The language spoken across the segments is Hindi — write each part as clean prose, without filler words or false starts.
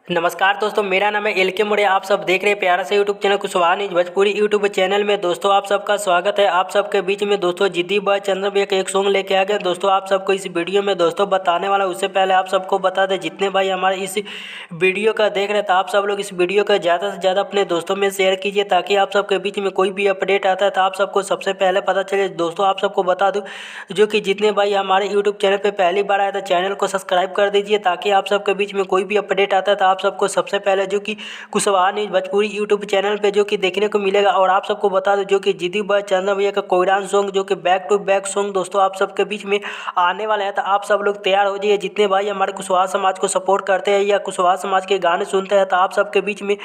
नमस्कार दोस्तों, मेरा नाम है एल.के. मौर्य। आप सब देख रहे हैं प्यारा सा YouTube channel Kushwaha news Bhojpuri YouTube channel में। दोस्तों आप सबका स्वागत है। आप सबके बीच में दोस्तों जिद्दी बॉय चंदन भैया का एक सॉन्ग लेके आ गए। दोस्तों आप सबको इस वीडियो में दोस्तों बताने वाला, उससे पहले आप सबको बता दें, जितने भाई हमारे इस वीडियो का देख रहे हैं तो आप सब लोग इस वीडियो का ज़्यादा से ज़्यादा अपने दोस्तों में शेयर कीजिए, ताकि आप सबके बीच में कोई भी अपडेट आता है तो आप सबको सबसे पहले पता चले। दोस्तों आप सबको बता दूँ, जो कि जितने भाई हमारे यूट्यूब चैनल पर पहली बार आए तो चैनल को सब्सक्राइब कर दीजिए, ताकि आप सबके बीच में कोई भी अपडेट आता है तो आप सबको सबसे पहले जो कि Kushwaha news Bhojpuri YouTube channel पे जो कि देखने को मिलेगा। और आप सबको बता दो, जो कि जिद्दी बॉय चंदन भैया का कोयरान सॉन्ग, जो कि बैक टू बैक सॉन्ग दोस्तों आप सबके बीच में आने वाला है, तो आप सब लोग तैयार हो जाइए। जितने भाई हमारे कुशवाहा समाज को सपोर्ट करते हैं या कुशवाहा समाज के गाने सुनते हैं, तो आप सबके बीच में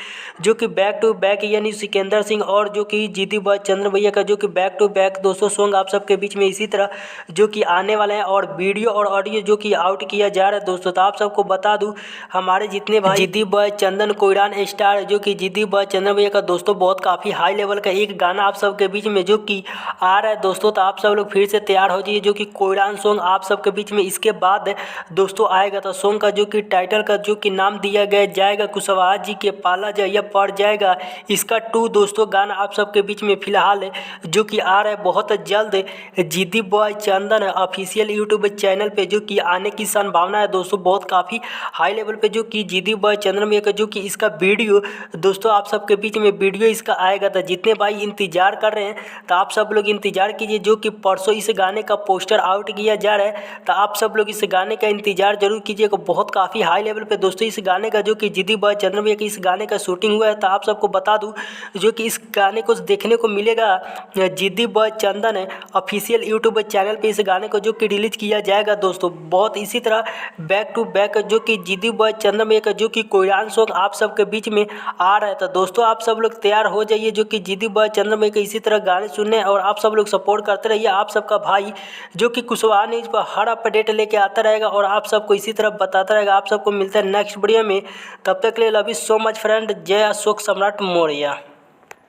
जो कि बैक टू बैक यानी सिकंदर सिंह और जो कि जिद्दी बॉय चंदन भैया का जो कि बैक टू बैक दोस्तों सॉन्ग आप सबके बीच में इसी तरह जो कि आने वाले हैं, और वीडियो और ऑडियो जो कि आउट किया जा रहा है दोस्तों। तो आप सबको बता दूं, हमारे जितने भाई जिद्दी बॉय चंदन कोयरान स्टार, जो कि जिद्दी बॉय चंदन भैया का दोस्तों बहुत काफ़ी हाई लेवल का एक गाना आप सबके बीच में जो कि आ रहा है दोस्तों। तो आप सब लोग फिर से तैयार हो जाइए, जो कि कोयरान सॉन्ग आप सबके बीच में इसके बाद दोस्तों आएगा। तो सॉन्ग का जो कि टाइटल का जो कि नाम दिया गया जाएगा कुशवाहा जी के पाला या पड़ जाएगा। इसका 2 दोस्तों गाना आप सबके बीच में फिलहाल जो कि आ रहा है बहुत जल्द जिद्दी बॉय चंदन ऑफिशियल यूट्यूब चैनल पे जो कि आने की संभावना है दोस्तों। बहुत काफ़ी हाई लेवल पे जो कि जिद्दी बॉय चंदन भैया का जो कि इसका वीडियो दोस्तों आप सबके बीच में वीडियो इसका आएगा। तो जितने भाई इंतजार कर रहे हैं तो आप सब लोग इंतजार कीजिए, जो कि परसों इस गाने का पोस्टर आउट किया जा रहा है। तो आप सब लोग इस गाने का इंतजार जरूर कीजिएगा। बहुत काफ़ी हाई लेवल पे दोस्तों इस गाने का जो कि जिद्दी बॉय चंदन भैया की इस गाने का शूटिंग हुआ है। तो आप सबको बता दूं, जो कि इस गाने को देखने को मिलेगा जिद्दी बॉय चंदन ऑफिशियल यूट्यूब चैनल पे इस गाने को जो कि रिलीज किया जाएगा दोस्तों। बहुत इसी तरह बैक टू बैक जो कि जिद्दी बॉय चंदन भैया का जो कि कोयरान सॉन्ग आप सबके बीच में आ रहा है। तो दोस्तों आप सब लोग तैयार हो जाइए, जो कि जिद्दी बॉय चंदन भैया के इसी तरह गाने सुनने, और आप सब लोग सपोर्ट करते रहिए। आप सबका भाई जो कि कुशवाहा न्यूज पर हर अपडेट लेके आता रहेगा और आप सबको इसी तरह बताता रहेगा। आप सबको मिलता है नेक्स्ट वीडियो में। तब तक के लिए love you so much friend. जय अशोक सम्राट मौर्य।